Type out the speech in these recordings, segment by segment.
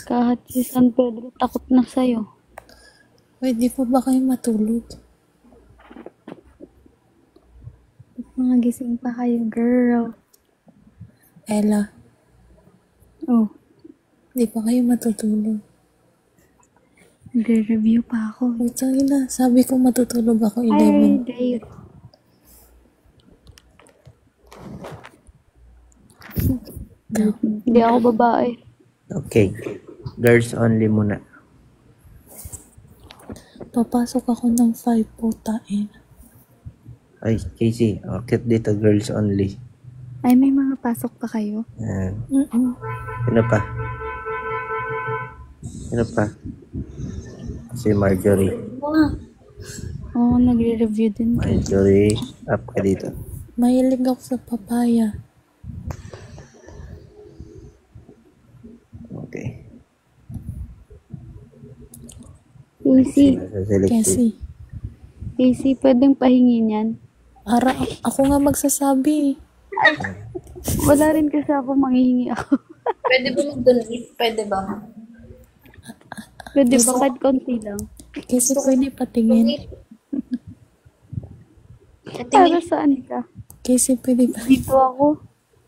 Kahit si San Pedro takot na sa'yo. Pwede po ba kayo matulog? Mga gising pa kayo, girl. Ella, Oh, di pa kayo matutulog. nagre-review pa ako. Putang ina, sabi ko matutulog ako Ay, 11. Dave. Hindi ako babae. Okay. Girls only muna. Papasok ako ng 5 putain. Ay, Casey, akit dito, girls only. Ay, may mga pasok pa kayo? Yan. Mm-mm. Sino pa? Sino pa? Si Marjorie. Oo, nagre-review din ka. Marjorie, up ka dito. Mahilig ako sa papaya. Okay. Casey, Nasa selected. Kasi, pwedeng pahingi niyan? ako nga magsasabi. Wala rin kasi ako, manghihingi ako. Pwede ba mag-donate? Pwede ba? Pwede ba kahit konti lang? Kasi pwede patingin. Para saan ka? Kasi pwede pa. Dito ako.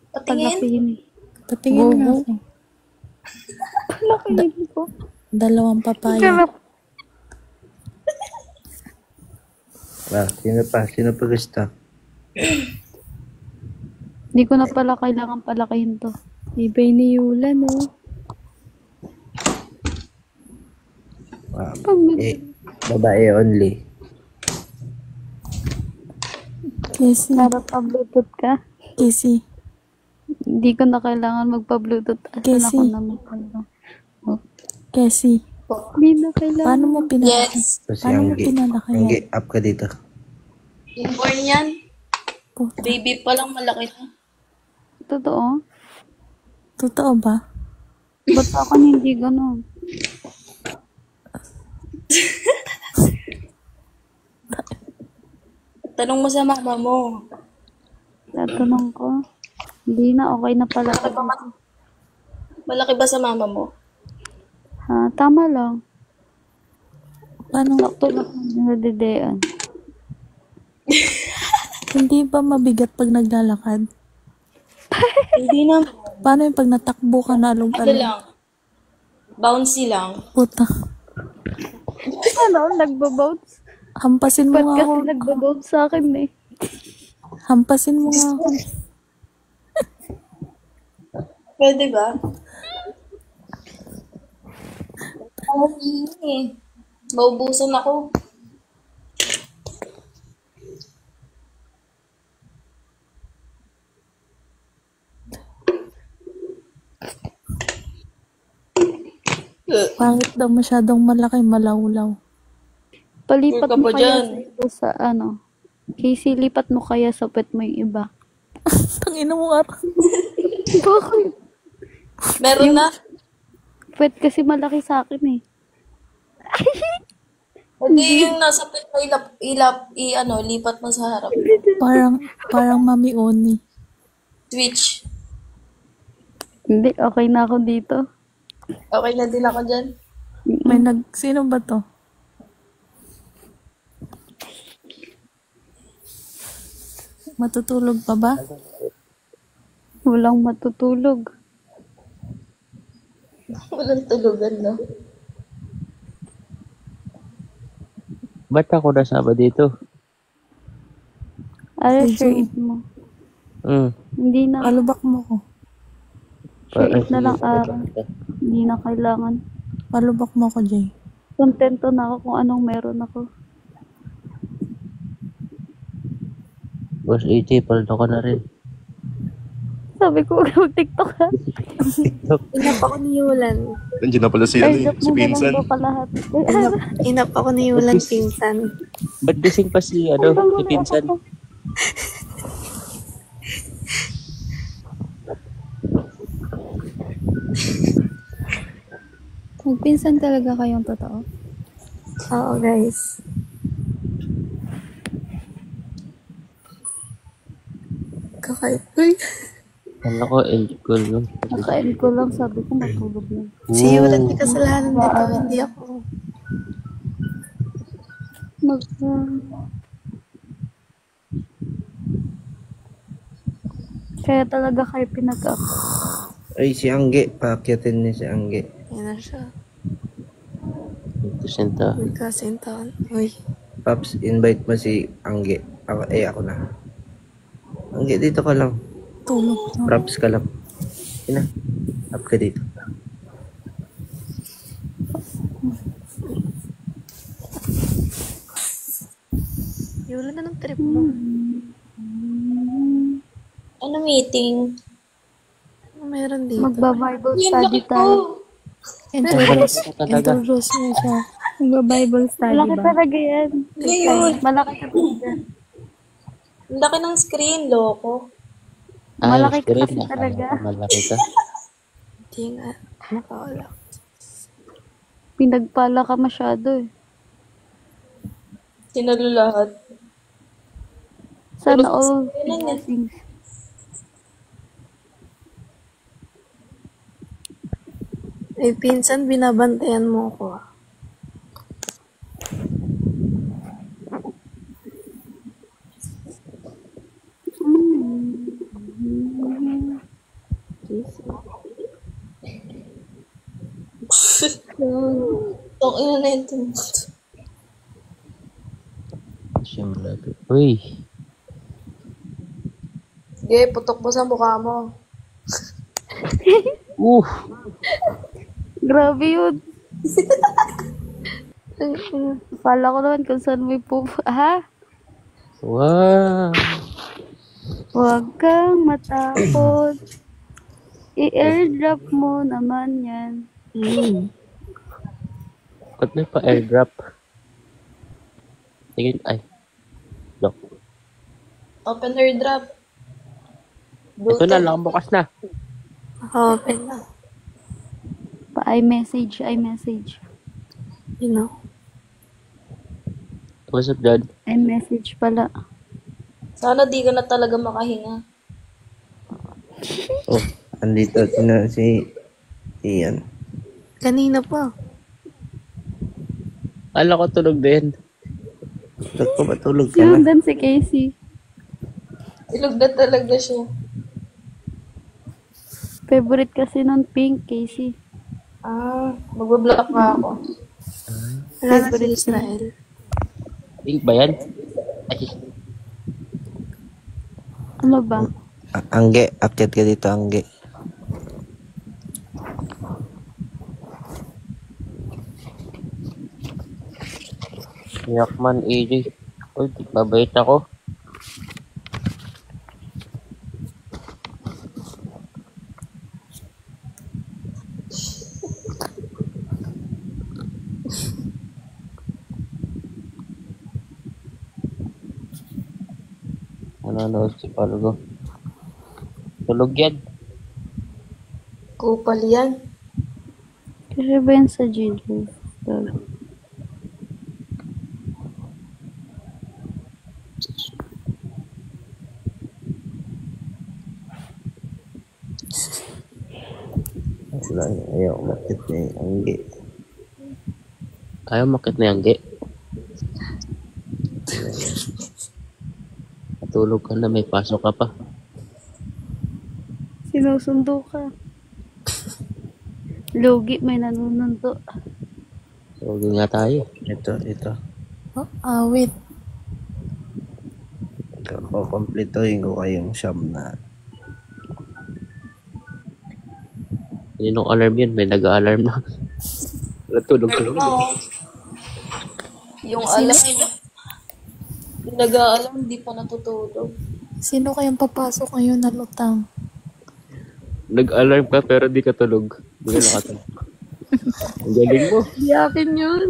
Patingin? Palakihin eh. Patingin nga ako. Palakihin ko. 2 papaya. Sarap. Sino pa? Sino pa gusto? Hindi ko na pala kailangan palakihin to. Ibay ni Yula, no? Babae only. Kasi, Sarap pa-bluetooth ka? kasi, Hindi ko na kailangan magpa-bluetooth. Asan Casey. ako naman pala? kasi, Hindi na kailangan. paano mo pinalaki? Yes. So, si Paano mo Anggi. pinalaki Anggi, yan? up ka dito. Inborn yan. Puta. Baby pa lang malaki na. Totoo? Totoo ba? Ba't ako hindi ganun? Tanong mo sa mama mo. Tatanong ko. Hindi na, okay na pala. Malaki ba sa mama mo? Ha, tama lang. Paano, Sakto lang sa dedean. hindi ba mabigat pag naglalakad? Hindi na. Paano yung pag natakbo ka na Ano along-along? lang. Bouncy lang. Puta. Ano, nagbabounce? Hampasin mo Ba't nga kasi ako. nagbabounce sa akin eh? Hampasin mo nga ako. Pwede ba? Ako eh. Maubusan ako. Pangit daw masyadong malaki, malawlaw. Palipat Sure ka mo ba kaya dyan? sa iba sa ano? Casey, lipat mo kaya sa pet mo yung iba. Tangina mo nga. Bakit? Meron na? Pet kasi malaki sa akin eh. Hindi yung nasa pet mo lipat mo sa harap. Parang Mami Oni. Switch. Hindi, okay na ako dito. Okay na din ako dyan. Sino ba to? Matutulog pa ba? Walang matutulog. Walang tulugan, no? Ba't ako nasama dito? Share it mo. Hindi na. Palubak mo ko. Share it na lang araw. Hindi na kailangan. Palubak mo ko, Jay. Kontento na ako kung anong meron ako. Boss AJ, paldo ka na rin. Sabi ko, huwag mag-tiktok ha. Inap ako ni Yulan. Nandiyan na pala si, Ay, joke si mo na lang Pinsan. po kalahat. Inap ako ni Yulan pinsan. Ba't gising pa si Pinsan? Magpinsan talaga kayong totoo? Oo, guys. Uy. Ano ko, end ko lang. Naka-end ko lang, sabi ko matulog na. Si Yulan may kasalanan dito, hindi ako. Mag... Kaya talaga kayo pinag-up. Ay, si Angge. Paakyatin niya si Angge. Yan na siya. Kusenta. Magkasintahan. Uy. Paps, invite mo si Angge. Ako na. Angge, dito ka lang. Tulog na. Props ka lang. Ina. Up ka dito. Yulan na ng trip mo. Ano meeting? Ano meron dito? Magba-Bible Yan, study laki tayo. ko. Introduce mo siya. Magba-Bible study Malaki ba? talaga yan. Ngayon. Malaki ka talaga. Ang laki ng screen, loko. Malaki ka screen kasi na. talaga. Malaki ka. Hindi nga. Nakawala. Pinagpala ka masyado eh. Sinalo lahat. Sana Pero all yan, blessings. Ay, pinsan, binabantayan mo ko. Tong ina na ito. Siya malapit. Uy. Sige, putok mo sa mukha mo. Grabe yun. Pala ko naman kung saan may ha? Wow. Huwag kang matakot. I-airdrop mo naman yan. Ba't may pa airdrop? Tingin, ay. Lock. Open airdrop. Ito na lang, bukas na. Open na. Pa-iMessage. You know. What's up, Dad? iMessage pala. Sana di ka na talaga makahinga. Oh, andito na si Ian. Kanina pa. Ala ko tulog din. Ba't ko matulog ka Yun na? din si Casey. Ilog na talaga siya. Favorite kasi nun Pink, Casey. Magbablock na ako. Wala na si Israel. Pink ba yan? Ay, Ano ba? Angge, akyat ka dito, Angge. Yakman, AJ. Uy, babait ako. Ano si Palgo? Tulog yan. Kupal yan. Kasi ba yan sa Gilles? Sila ayaw umakit ni Angge. Ayaw makit na yung ge. Natulog ka na, may pasok ka pa. Sinusundo ka. Lugi, may nanunundo. Tulog nga tayo. Ito. Wait. Kukompletohin ko kayong siyam na. Kaninong alarm yun? May nag-a-alarm na. Natulog ka lang. Oo. Yung alam. Yung nag-aalam, hindi pa natutulog. Sino kayang papasok ngayon na lutang? Nag-alarm ka pero di ka tulog. Di ka nakatulog. Ang galing mo. Di akin yun.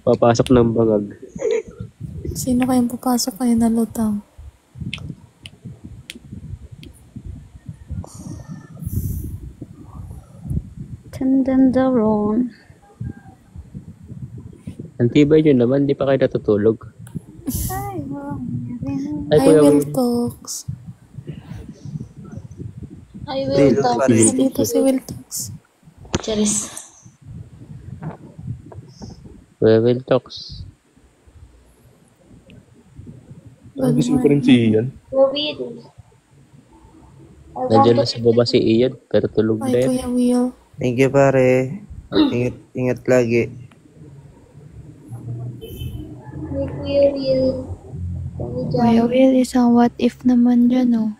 Papasok ng bangag. Sino kayang papasok ngayon na lutang? Tandandaron. Ang tibay nyo naman, di pa kayo natutulog. Ay, wow. Ay, I Kuya will Will. talks. I will Will talk. pa rin. Nandito si Will talks. Charis. Kuya Will talks. Good pa rin si Ian. Will. I want Nandiyan to na sa baba si Ian, pero tulog Hi, na yan. Kuya Will. Thank you, pare. Ingat, ingat lagi. Hi, Kuya Will. Kuya Will, isang what if naman dyan, oh.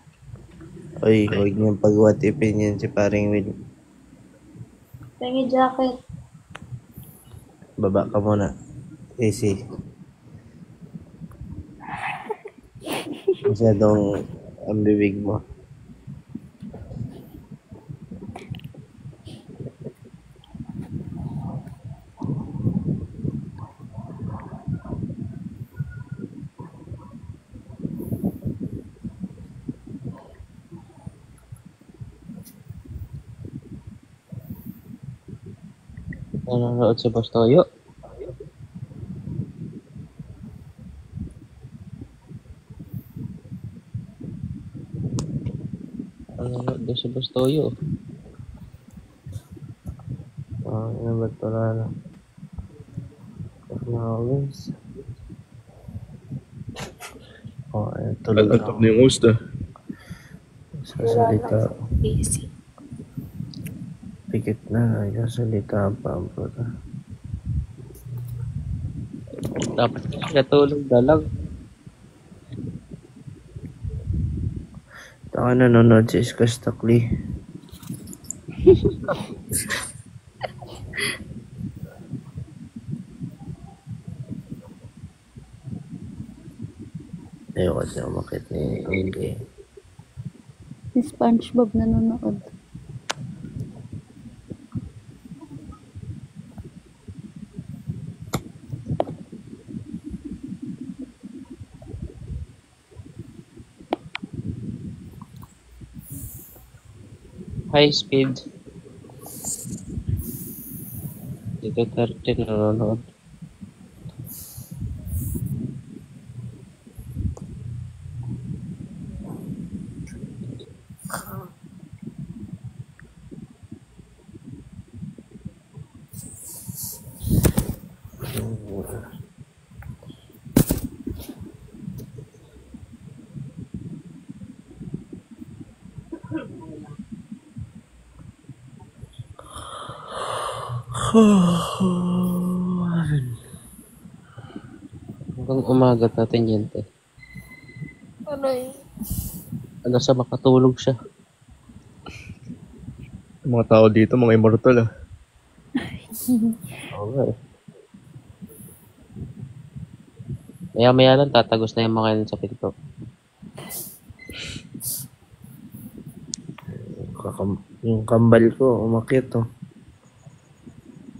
Oy, huwag niyong pag-what-ifin yan si paring Will. Pengi jacket. Baba ka muna. Easy. Masyadong ang bibig mo. Nanonood si Boss Toyo. Nanonood daw si Boss Toyo. Ano ba ito na? Technologies. Ayun, tulog na ako. na yung host ah. Sasalita. Easy. Pikit na. Sasalita pa ang puta. Dapat natulog na lang. Taka nanonood si Iskas Takli. Ayoko siya umakit ni Angge. Si SpongeBob nanonood. High speed. Dito 13 nanonood. Hanggang umaga natin yan, te. Aray. Hanggang sa makatulog siya. Yung mga tao dito, mga immortal ah. Oo nga eh. Maya-maya lang tatagos na yung mga yun sa pinto. Yung kambal ko, umakit oh.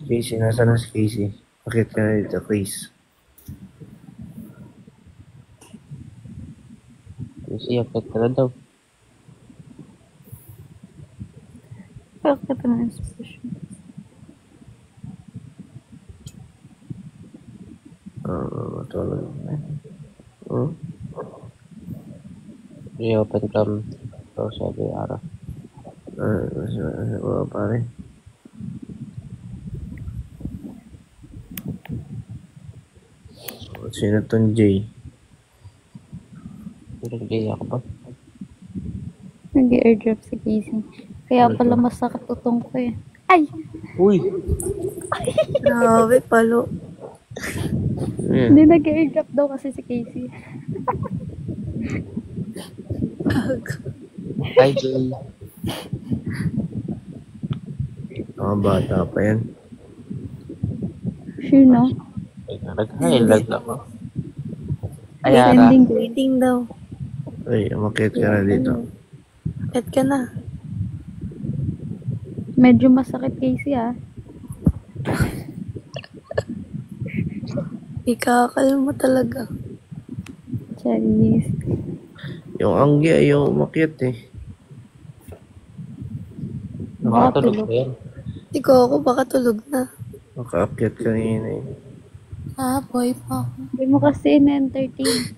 Casey, nasa na si Casey? Akit ka na dito, Chris. Kasi apet ka na daw. Bakit naman expression? Matulog na. Hmm? I-open cam. So, sabi araw. Pare. Sino tong Jay? Pinag-gay ako ba? Nag-airdrop si Casey. Kaya pala masakit utong ko eh. Ay! Uy! Grabe, palo. Hindi nag-airdrop daw kasi si Casey. Hi, Jay. Mga bata pa yan. Sino? Nag-highlight ako. Ay, ara. Trending ko. Waiting daw. Uy, umakit ka na dito. At ka na. Medyo masakit Casey ah. Ikakal mo talaga. Charis. Yung Anggi ayaw umakit eh. Nakatulog ba yan? Ikaw ako, baka tulog na. Makaakyat kanina eh. Ah, boy pa ako. Hindi mo kasi na-entertain.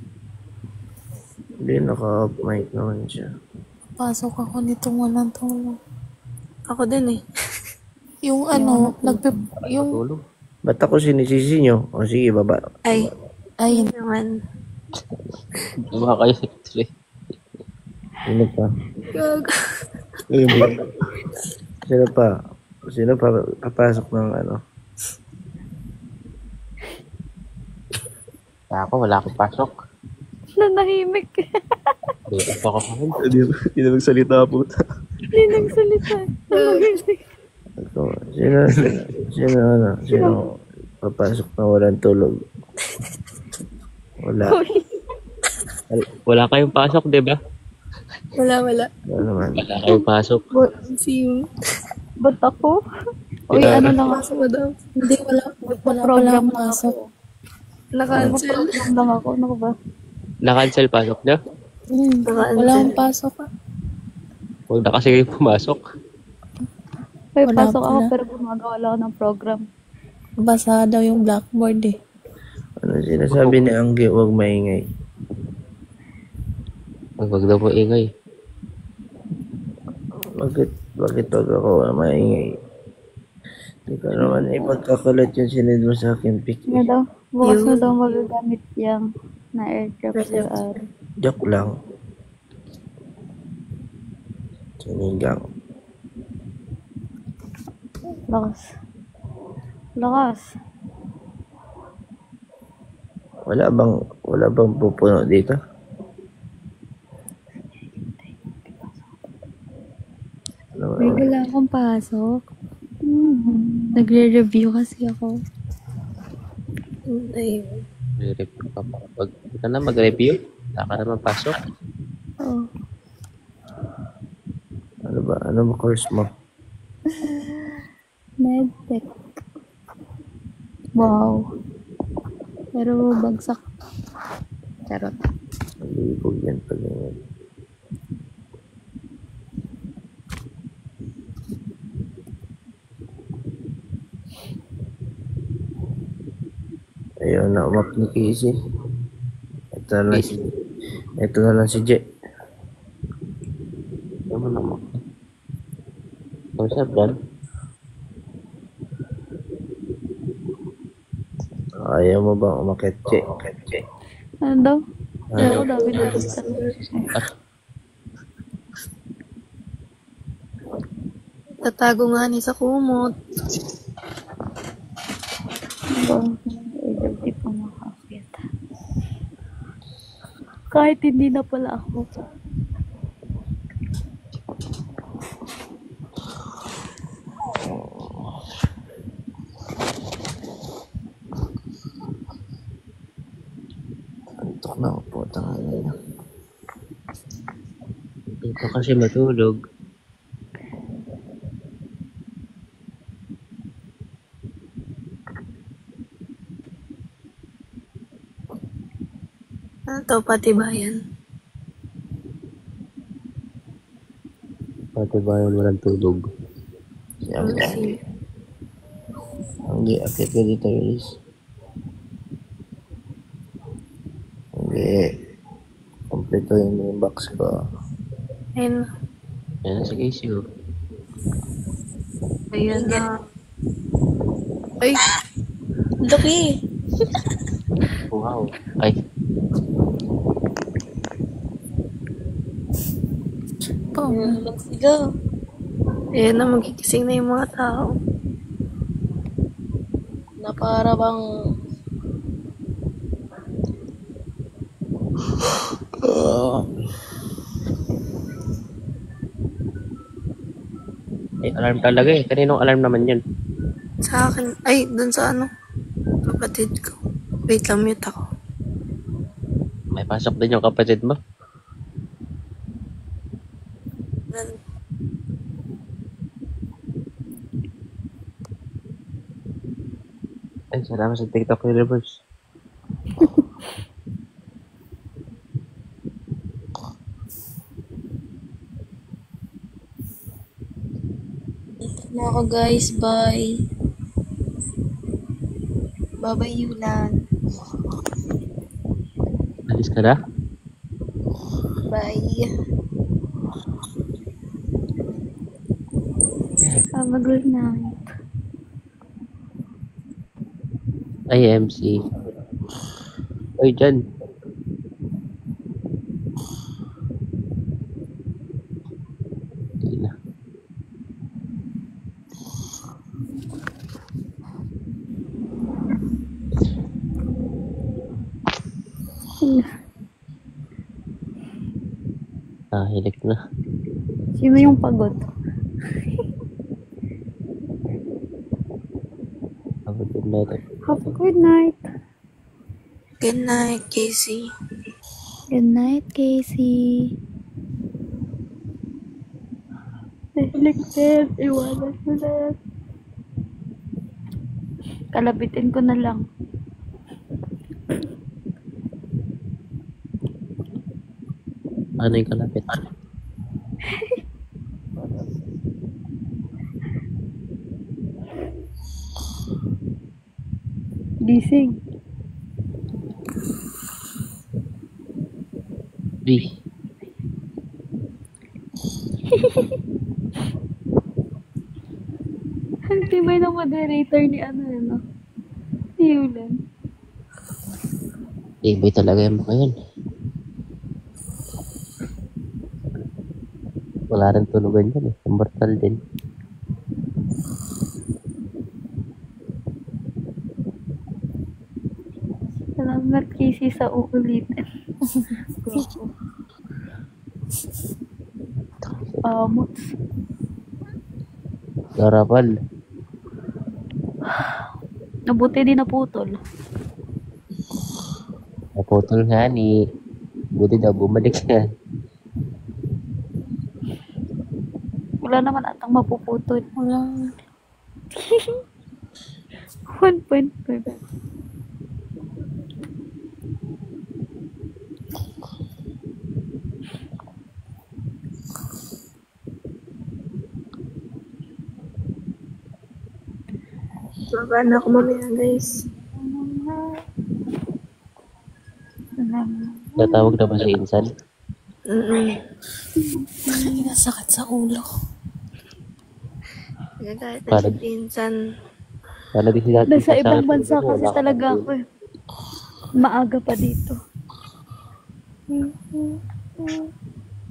Hindi, naka-off mic naman siya. Pasok ako nitong walang tulog. Ako din eh. Yung yung, Tulog. Ba't ako sinisisi nyo? O sige, baba. Ay, ayun. naman. Baka kayo actually. Sino pa? Gag. Ayun ba? Sino pa? Sino pa papasok ng ano? Ako, wala akong pasok. Nanahimik. Hindi ako kakain. Hindi na magsalita po. Hindi nagsalita. Nanahimik. Ako, sino papasok na walang tulog? Wala. Wala kayong pasok, di ba? Wala. Wala naman. Wala kayong pasok. Si Ba't ako? Uy, ano lang ako. Pasok mo daw. Hindi, wala pala Program akong pasok. Naka-cancel. Program lang ako. Ano ba? Na-cancel pasok niyo? Naka-cancel. Wala akong pasok. Huwag na kasi kayo pumasok. May Wala pasok ako pala. pero gumagawa lang ako ng program. Basa daw yung blackboard eh. Ano sinasabi ni Angge, huwag maingay. Huwag daw po ingay. Bakit wag ako maingay? Hindi ka naman ipagkakalat yung sinid mo sa akin, pic. Ano daw? Bukas na daw magagamit yung na aircraft sa araw. Joke lang. Sinigang. Lakas. Wala bang pupuno dito? Ano, May wala akong pasok. Nagre-review kasi ako. Ay, Mag-review ka pa. Huwag ka na mag-review. Wala ka naman pasok. Oh. Ano ba course mo? Medtech. Wow. Pero bagsak. Charot. Malibog yan pag ganyan. Ayun na umap ni Casey. Ito na lang si Je. Naman naman. Ano siya, Brad? Ayaw mo bang umakit, Je? Ano daw? Ako dami na tatago nga ni sa kumot. Di pa makakita. Kahit hindi na pala ako. Antok na ako po. Tangan na. Dito kasi matulog. Ano to, pati bayan? Pati ba yung walang tulog? Si Angge. Angge, akit ka dito, Luis. Angge. Kompletuhin mo yung box ko. Ayun. Yan na si Casey, oh. Ayun na. Ay, Laki. Wow. Ay, Let's go. ayun na, magigising na yung mga tao. Na para bang may alarm talaga eh. Kaninong alarm naman yun? Sa akin, ay, dun sa ano, kapatid ko. Wait lang, mute ako. May pasok din yung kapatid mo. Ay, salamat sa TikTok Universe. na ako guys. Bye. Bye-bye, Yulan. Alis ka na? Bye. Have a good night. Ay, MC. Ay, dyan. Hindi na. Hilik na. Sino yung pagod? Have a good night. Have a good night. Good night, Casey. Good night, Casey. Nahiligtin. Iwanan mo na yan. Kalabitin ko na lang. Ano yung kalapit? Gising. Di. Ang tibay ng moderator ni ano. Ni Yulan. Ibay talaga yung mga yan. Wala rin tulugan yan eh. Immortal din. Salamat, Casey, sa uulitin. Muts. Garapal. Nabuti din naputol. Naputol nga ni. Buti daw bumalik yan. Wala naman atang mapuputol. Wala. 1.5. Baba na ako mamaya, guys. Natawag na ba si Insan? Ay, nasakit sa ulo. Nagkakita si Parang- Pinsan. Sana di sila Nasa ibang bansa kasi talaga ako eh. Maaga pa dito.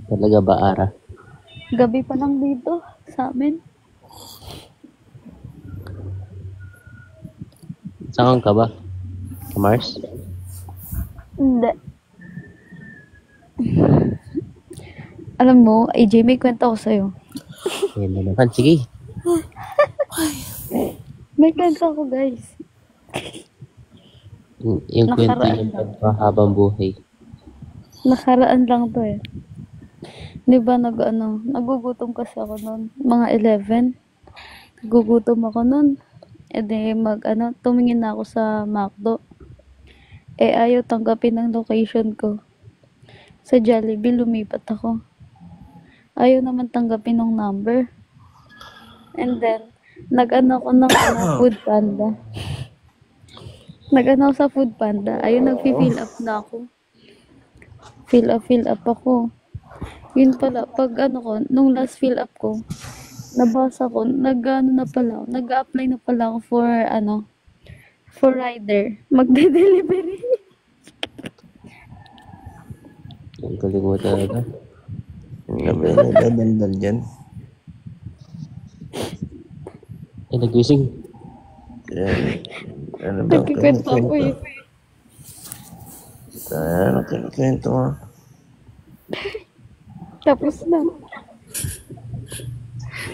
Talaga ba, Ara? Gabi pa lang dito sa amin. Saan ka ba? Sa Mars? Hindi. Alam mo, AJ, may kwento ko sa'yo. Yan na naman. Sige. May kwento ko, guys. Yung kwento Nakaraan yung pagkahabang buhay. Nakaraan lang to eh. Di ba nagugutom kasi ako noon. Mga 11. Nagugutom ako noon. E di tumingin na ako sa McDo. Ayaw tanggapin ng location ko. Sa Jollibee, lumipat ako. Ayaw naman tanggapin ng number. And then, ko ng Food Panda. Nag-ano sa Food Panda. Ayun, nag-fill up na ako. Fill up ako. Yun pala, nung last fill up ko, nabasa ko, nag-apply na pala ako for rider. Magde-delivery. Ang galing mo talaga. Gabi nagdadaldal dyan. Ay, nag-wising. Ano ba? Nagkikwento ako eh. Ano kinukwento mo? Tapos na.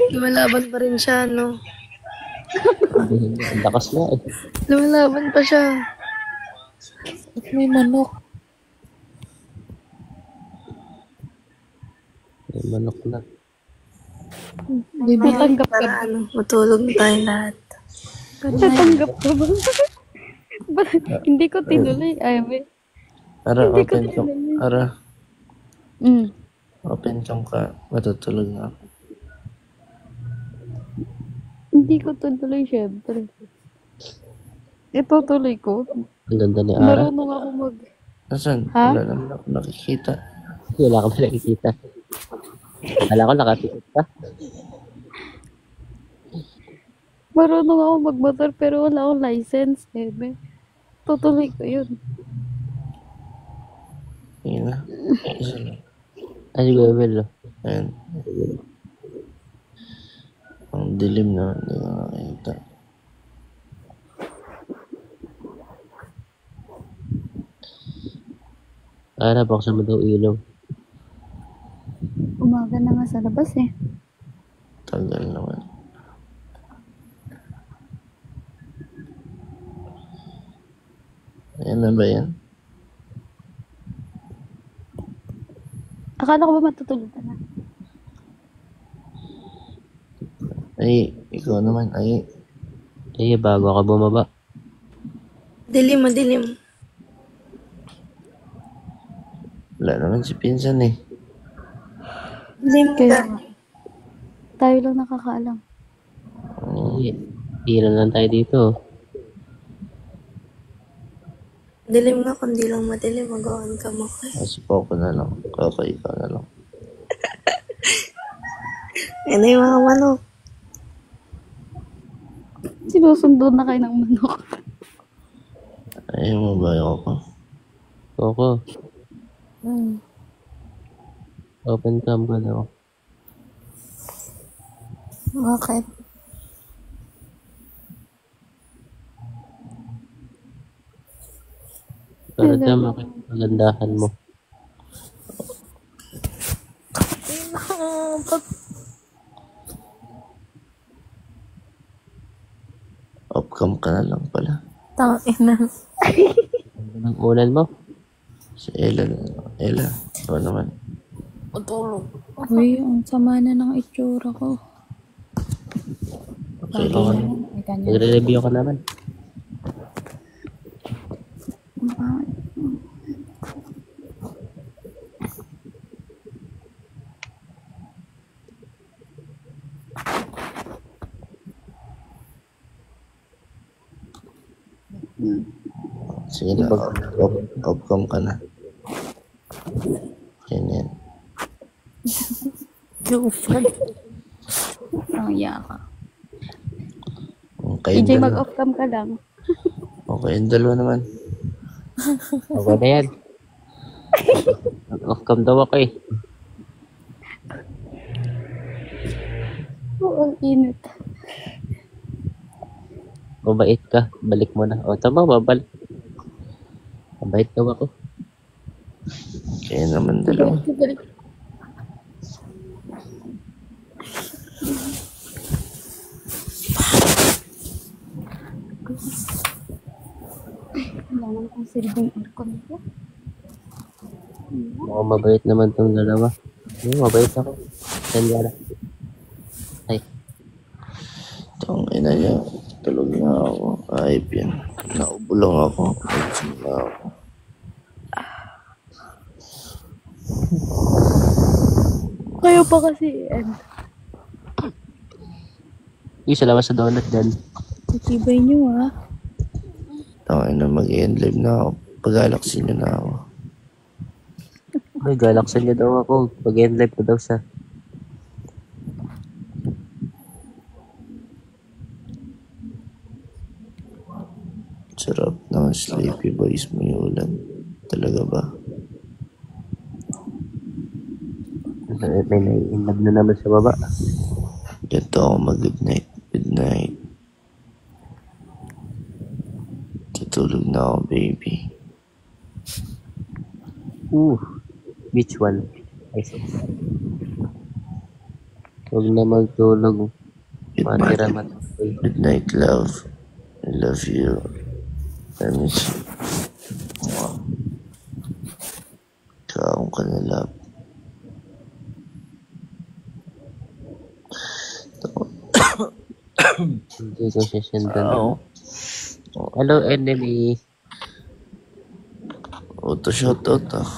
Lumalaban pa rin siya, no? Ang lakas na eh. Lumalaban pa siya. At may manok. May manok na. Baby, Natanggap ka Para matulog na tayong lahat. Natanggap ka ba? Hindi ko tinuloy. Ay, may. Ara, Hindi ko open cam. Ara, Mm. open cam ka. Matutulog na ako. Hindi ko tuloy, syempre. Itutuloy ko. Ang ganda ni Ara. Marunong ako Nasaan? Ha? Wala naman ako nakikita. Wala ka pa nakikita. Akala ko nakapikit ka. Marunong ako magmotor pero wala akong license. Ebe. Tutuloy ko yun. Yun na. Isa lang. Ay, si Bebel, oh. Ayan. Ang dilim na. Hindi ko nakikita. Buksan mo daw ilaw. Umaga na nga sa labas eh. Tagal naman. Ayan na ba yan? Akala ko ba matutulog ka na? Ay, ikaw naman. Ay, Eh, bago ka bumaba. Dilim, madilim. wala naman si Pinsan eh. Dilim Kaya ka. nga. Tayo lang nakakaalam. Eh, ilan lang tayo dito. Dilim nga, kundi lang madilim. Magawan ka mo. Kasi Poco na lang. Kakay ka na lang. Yan na yung mga manok. Sinusundo na kayo ng manok. Ayaw mo ba ako? Oko, Hmm. open cam ka daw. Bakit? Para dyan magandahan mo. Off-cam ka na lang pala. Tangina. Ano ang unan mo? Si Ella na. Ella. Ikaw naman. Matulog. Uy, ang sama na ng itsura ko. Okay lang. Ay, kanya. Nagre-review ka naman. Sige na. Off-cam ka na. Yan yan. Goofy. Ang yaka. Kayong EJ, dalawa. mag-off cam ka lang. Okay, yung dalawa naman. Okay na yan. Off-cam daw ako eh. Oo, ang init. Mabait ka. Balik mo na. O, tama, babalik. Mabait daw ako. Kaya naman dalawa. Kailangan kong silbong aircon ko. Mukhang mabait naman tong dalawa. Mabait ako. Saan na? Ay, Tang ina niya. Tulog na ako. Ayip yan. Naubo lang ako. Nagising na ako. Kayo pa kasi end. salamat sa donut dyan. Itibay nyo ah. Tang ina mag-end live na ako. Pag-galaxy niyo na ako. Ay, galaksan niya daw ako. Pag-end live ko daw siya. Sarap ng sleepy voice mo yung ulan. Talaga ba? May nai-inlove na naman sa baba. Ganito ako mag-good night. Good night. Tutulog na ako, baby. Which one? I see. Huwag na magtulog. Good Matira night. matulog. Good night, love. I love you. I miss you. Mwah. Kaon ka na, love. Hindi ko siya sendan. Oo. Hello, enemy. Auto shoutout ah.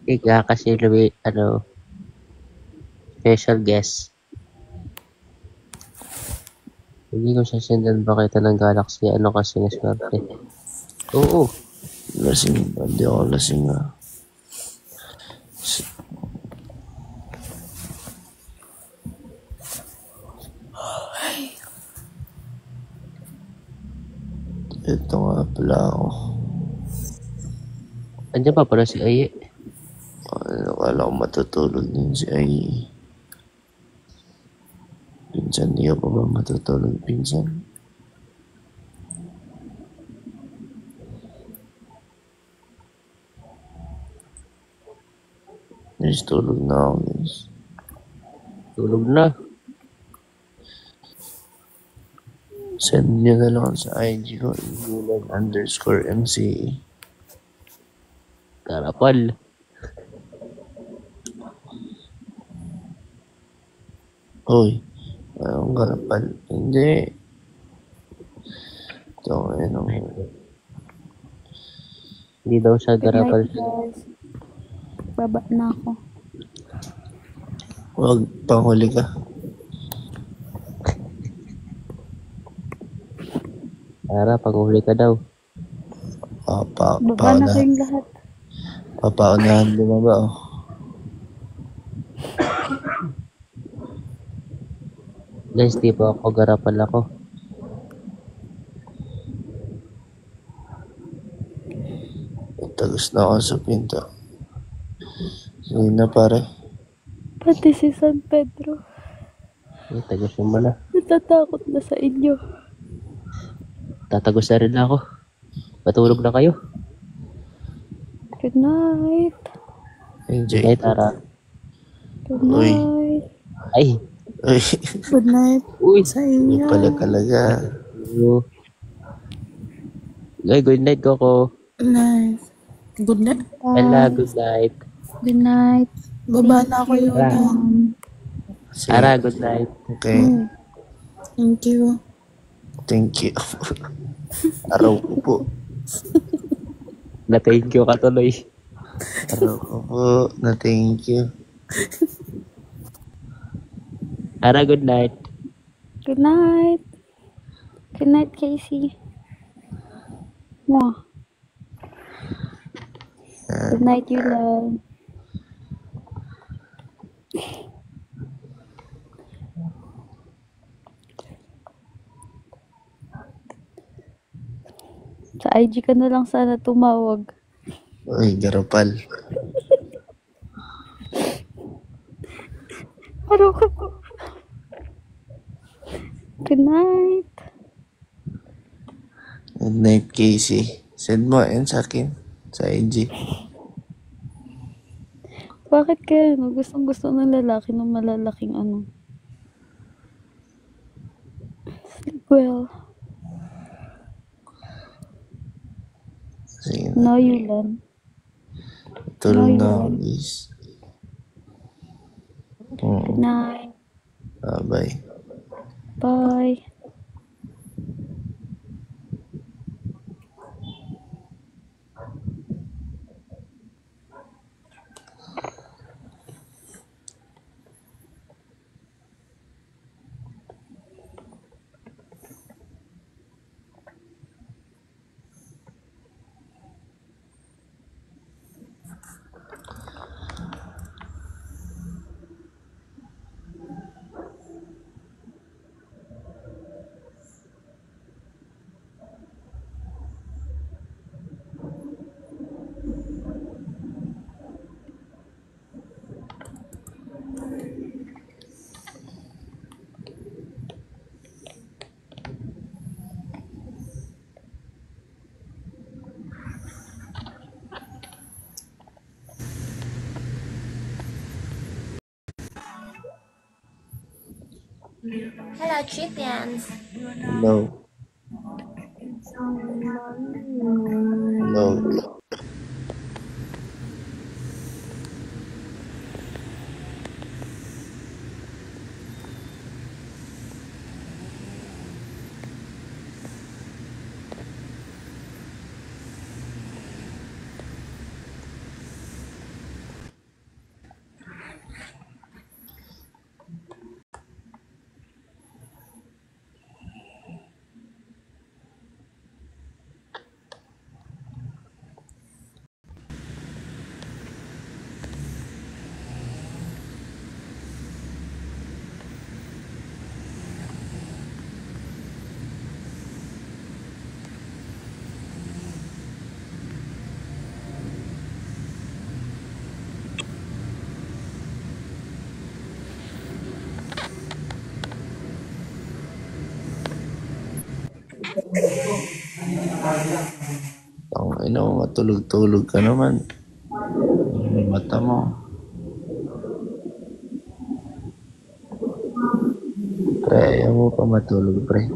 Ika kasi special guest. Hindi ko siya sendan ba kita ng Galaxy. Ano kasi na swerte. Oo. Lasing ba? Hindi ako lasing ah. Ito nga pala ako. Andiyan pa pala si Aye. Akala ko matutulog din si Ay. Pinsan, di ka pa ba matutulog, pinsan? Guys, tulog na ako, guys. Tulog na. Send nyo na lang sa IG ko, Gulen_MCE. Karapal. Hoy, anong garapal? Hindi. Ito, anong... Hindi daw siya Good garapal. night, guys. Baba na ako. Huwag panghuli ka. Ara, pag-uli ka daw. Baba na kayong lahat. Papaunahan lumaba, oh. Guys, di pa ako garapal ako. Tagos na ako sa pinto. Sige na, pare. Pati si San Pedro. Tagos mo na. Natatakot na sa inyo. Tatagos na rin ako. Patulog na kayo. Good night. Enjoy. Night, Ara. Good Uy. night. Ay. Uy, Good night Uy. sa hindi inyo. pala talaga. Ay, good night, Coco. Night. Good night. Ella, good night. Good night. Baba na ako yun. Sige. Ara, good night. Okay. Thank you. Thank you. Araw ko po. Na-thank you ka tuloy. Araw ko po na thank you. Ara, good night. Good night. Good night, Casey. Mwah. Good night, you love. Sa IG ka na lang sana tumawag. Uy, garapal. Araw ka po. Good night. Good night, Casey. Send mo yan sa akin. Sa IG. Bakit kaya no? Gustong gusto ng lalaki ng malalaking ano? Sleep well. Sige na. No, Yulan. Tulog No, na yun. ako, guys. Good night. Bye. Bye. Hello, Chipians. Hello. Hello. Ang ina mo, matulog-tulog ka naman. Yung mata mo. Pre, ayaw mo pa matulog, pre.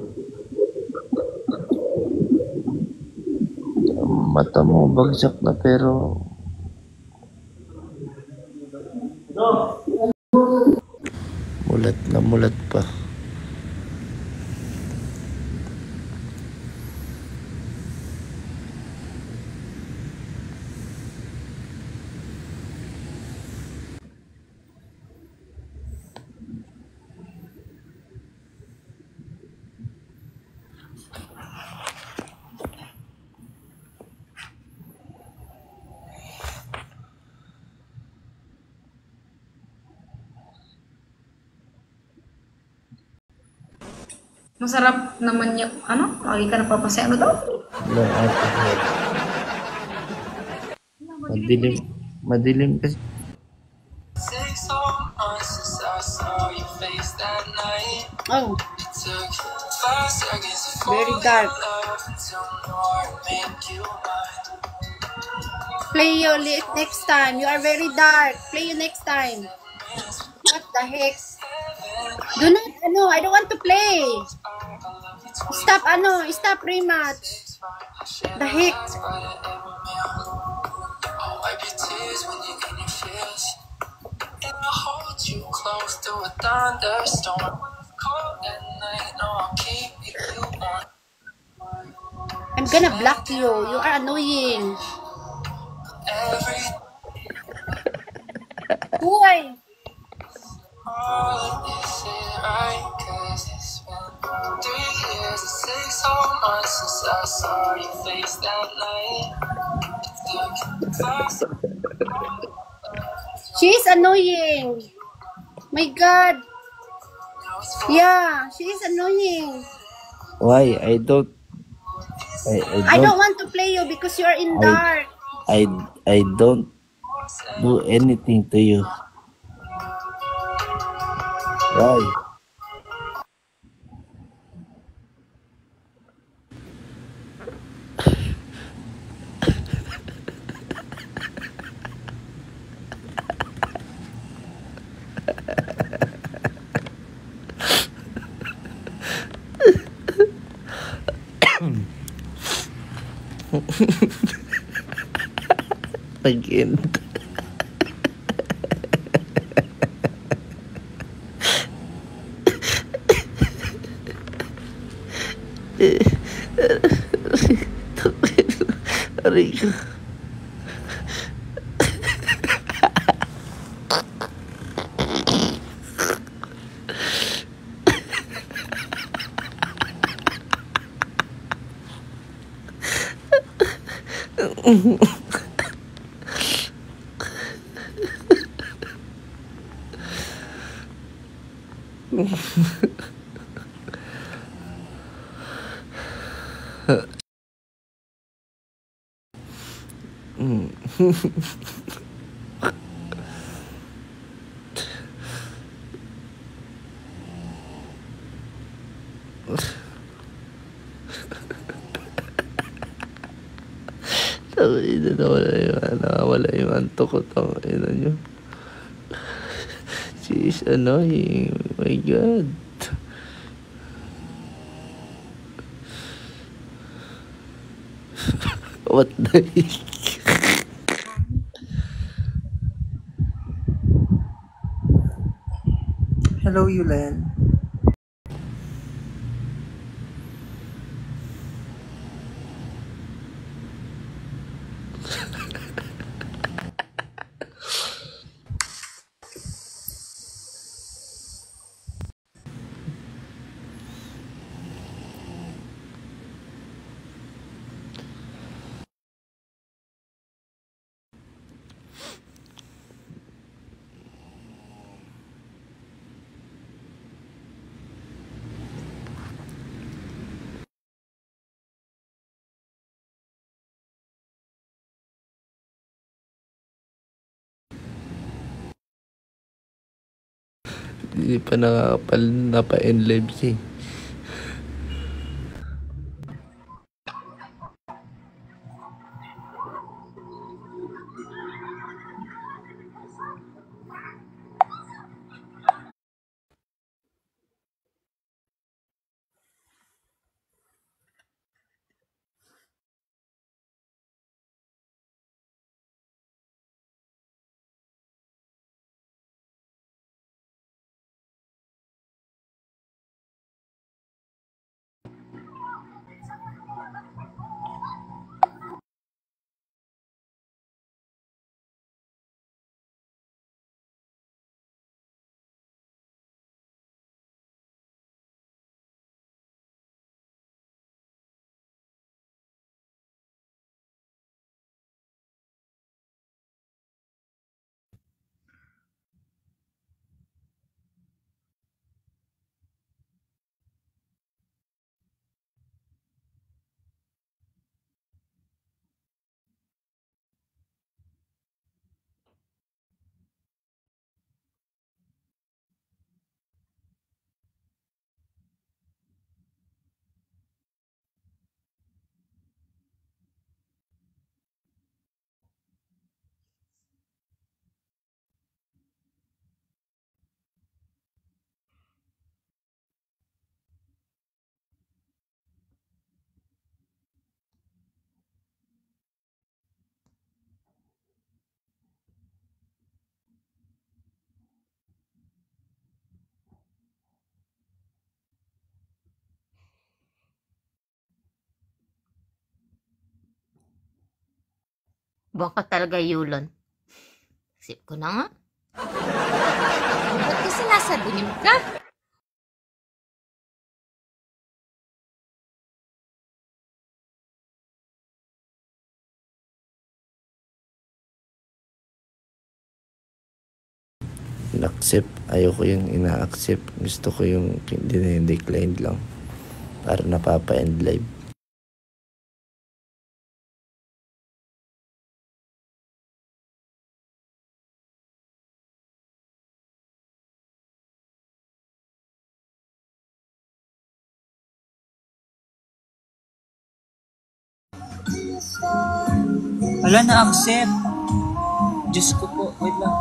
Ang mata mo, bagsak na pero mulat na mulat pa. Masarap naman yung, ano? Lagi ka napapasaya. Ano to? Wala ate. Madilim. Madilim kasi. Oh, very dark. Play you next time. You are very dark. Play you next time. What the heck? Do not, I don't want to play. Stop, stop rematch. The heck? I'm gonna block you. You are annoying. Why? She's annoying. My God. Yeah, she is annoying. Why? I don't I don't want to play you because you are in dark. I don't do anything to you. Why? Again. Aray ko. Nawala yung antok ko. Tangina nyo. She is annoying. Oh my God. What the heck? Hello, Yulen. Hindi pa nakakapal, napa-enlive siya eh. Baka talaga yulon. Sip ko na nga. Ba't kasi nasa dilim ka? In-accept. Ayoko yung ina-accept. Gusto ko yung dinidecline lang. Para napapa-end live. Wala na accept. Diyos ko po. Wait lang.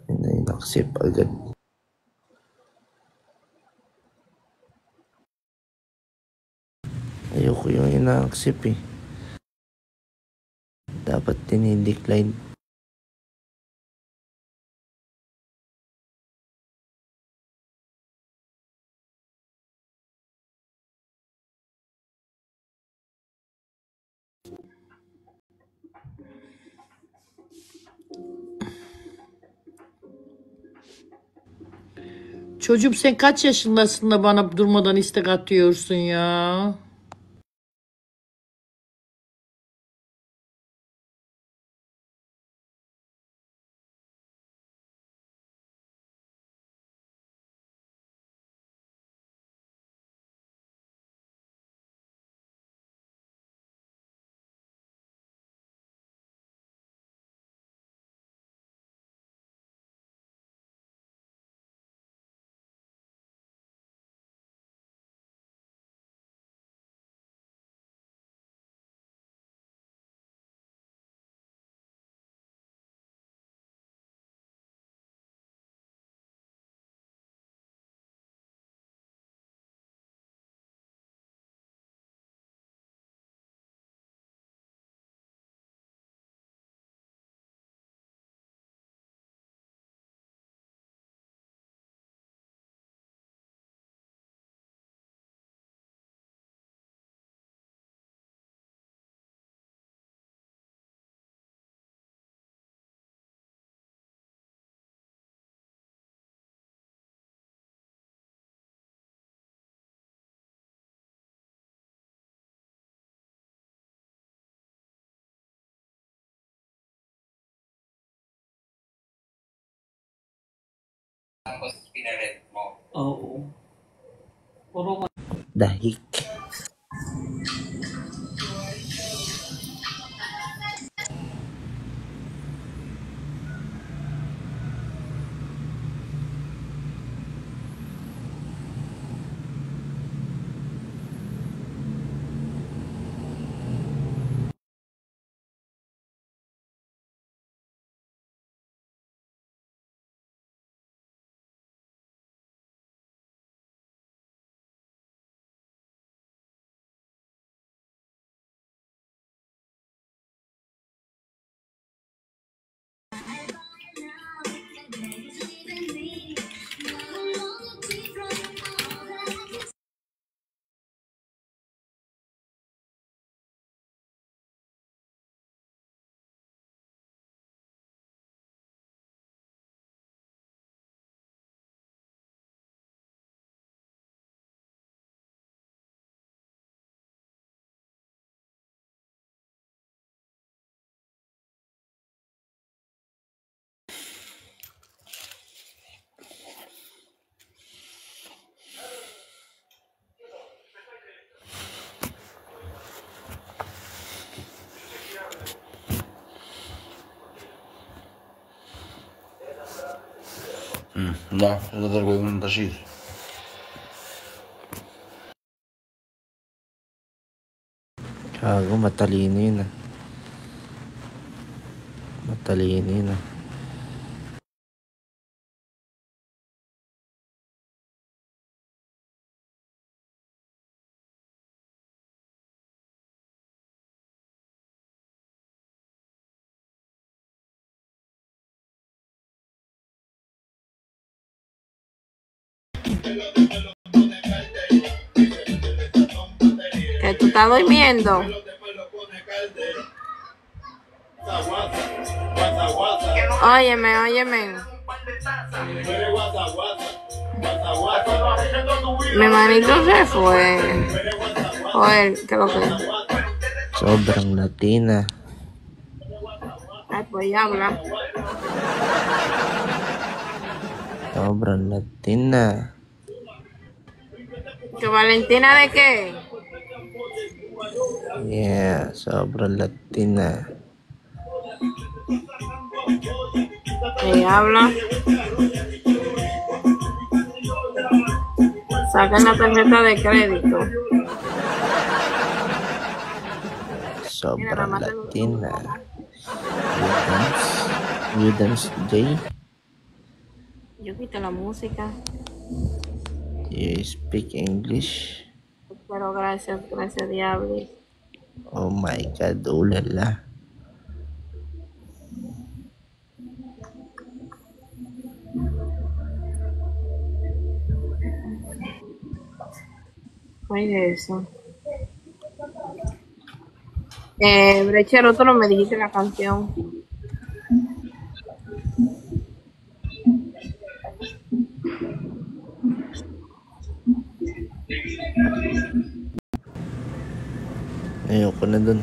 In-accept agad. Ayoko yung ina-accept eh. Dapat dinidecline. Çocuğum sen kaç yaşındasın da bana durmadan istek atıyorsun ya? Oo. Puro Dahik. Да, это дорогой монтажист. Gago, matalino yun ah. Matalino yun ah. Que tú estás durmiendo. Óyeme. Mi manito se fue. Joder, ¿qué lo que? Sobrang Latina. Ay, pues ya habla. Sobrang Latina. ¿Que Valentina de qué? Yeah, sobrang Latina. Habla. Sacan la tarjeta de crédito. Sobrang Latina. You dance, Jay? Yo quito la música. You speak English? Pero gracias, diablo. Oh my God, ulala. Ay, de eso. Brechero, tú no me dijiste la canción. Ayoko na dun.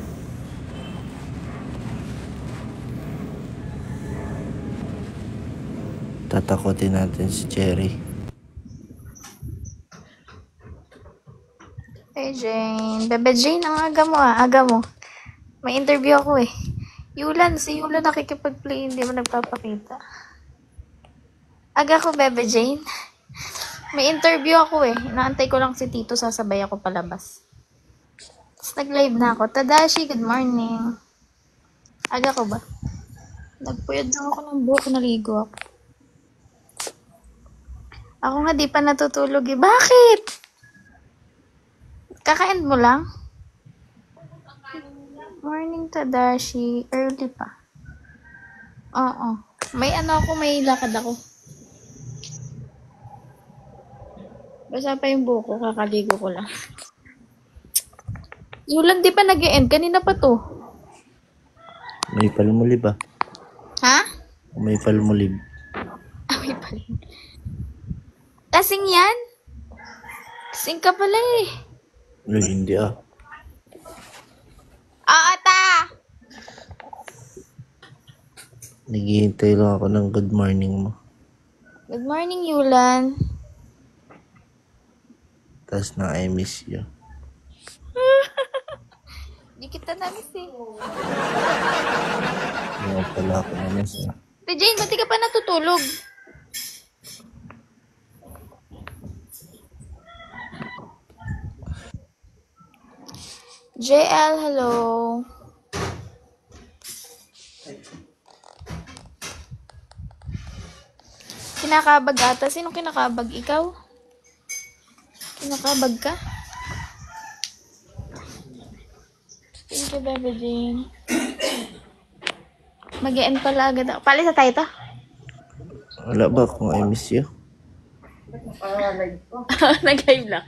Tatakotin natin si Cherry. Hey Jane. Bebe Jane, ang aga mo ah. Aga mo. May interview ako eh. Yulan, si Yulan nakikipag-play, hindi mo nagpapakita. Aga ko, Bebe Jane. May interview ako eh. Inaantay ko lang si Tito, sasabay ako palabas. Tapos nag-live na ako. Tadashi, good morning. Aga ko ba? Nagpuyod lang ako ng buhok, naligo ako. Ako nga di pa natutulog eh. Bakit? Kaka-end mo lang? Morning, Tadashi. Early pa. Oo. May lakad ako. Basta pa yung buko, kakaligo ko lang. Yulan, di pa nag-e-end. Kanina pa to. May palmulib ah. Ha? May palmulib. May palmulib. Lasing yan? Lasing ka pala eh. No, hindi ah. Ta! Naghihintay lang ako ng good morning mo. Good morning, Yulan. Tapos na I miss you. Di kita na-miss eh. Kaya pala ako na-miss eh. Jane, ba't di ka pa natutulog? JL, hello. Kinakabag ata. Sino kinakabag? Ikaw? Kinakabag ka? Thank you, Bebe Jane. Mag-e-end pala agad ako. Palis na tayo to? Wala ba kung I miss you? Nag-live lang.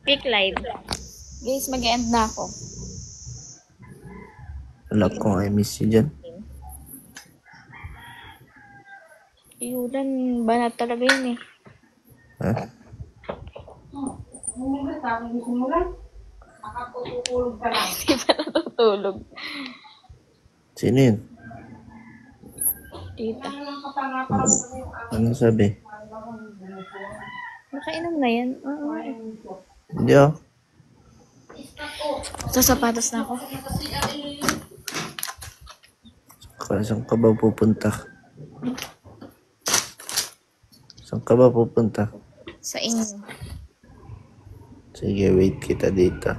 Pick live. Guys, mag-e-end na ako. Wala kung I miss you dyan. Yulan, banat talaga yun eh. Ha? Hindi pa natutulog. Sino yun? Tita. Anong sabi? Nakainom na yan. Oo. Hindi ah. Sa sapatos na ako. Saan ka ba pupunta? Saan ka ba pupunta? Sa inyo. Sige, wait kita dito.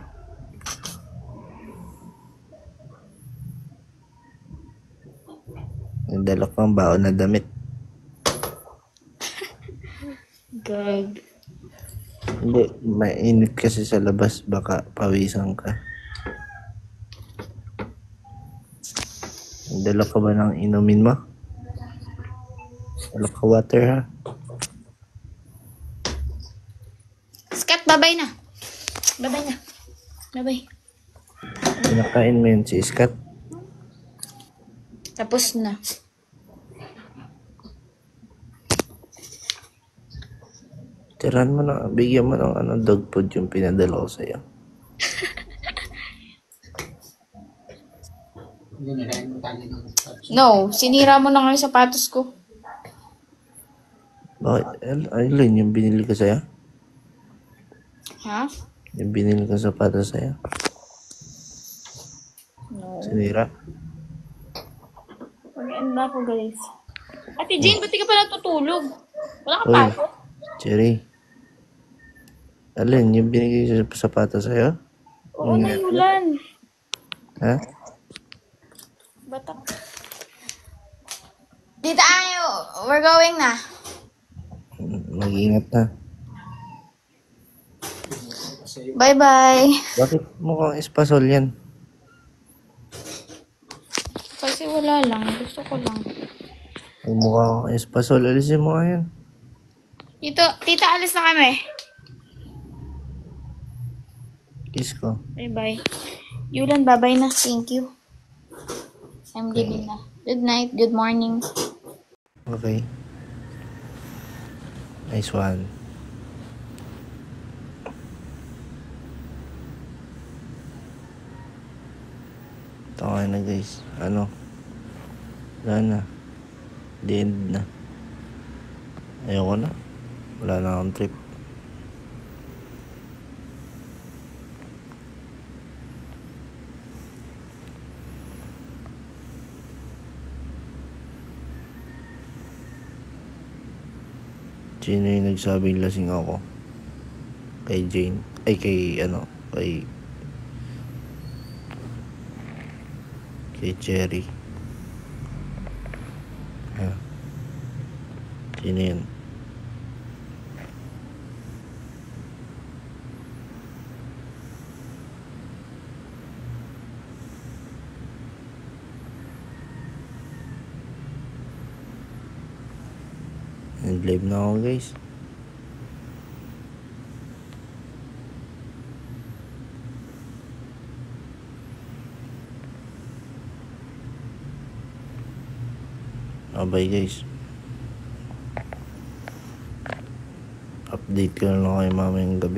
Nagdala ko ang baon na damit. Gag. Hindi, mainit kasi sa labas. Baka pawisan ka. Nagdala ka ba ng inumin mo? Dala ka water ha? Skat, babay na. Babay na. Babay. Pinakain mo yun si Iskat. Tapos na. Tiran mo na, bigyan mo ng dog food yung pinadala ko sa'yo. No, sinira mo na nga yung sapatos ko. Bakit? Ayun, yung binili ko sa'yo? Ha? Yung binili ko sapatos sa'yo? No. Sinira? Mag-end na ako, guys. Ate Jane, ba't di ka pa natutulog? Wala ka Uy, pasok? Cherry. Alin, yung binigay sa sapatos sa'yo? Oo, Yulan. Ha? Batak. Dito tayo. We're going na. Mag-ingat na. Bye-bye. Bakit mukhang espasol yan? Kasi wala lang. Gusto ko lang. Ang mukha kang espasol, alisin mo nga yan. Tita, alis na kami. Kiss ko. Bye-bye. Yulan, bye-bye na. Thank you. I'm leaving na. Good night. Good morning. Okay. Nice one. Ito nga na guys. Wala na. The end na. Ayoko na. Wala na akong trip. Sino yung nagsabing lasing ako? Kay Jane. Ay, kay Cherry. Sino yun? Live na ako guys. Bye guys. Update ko na lang kayo mamayang gabi.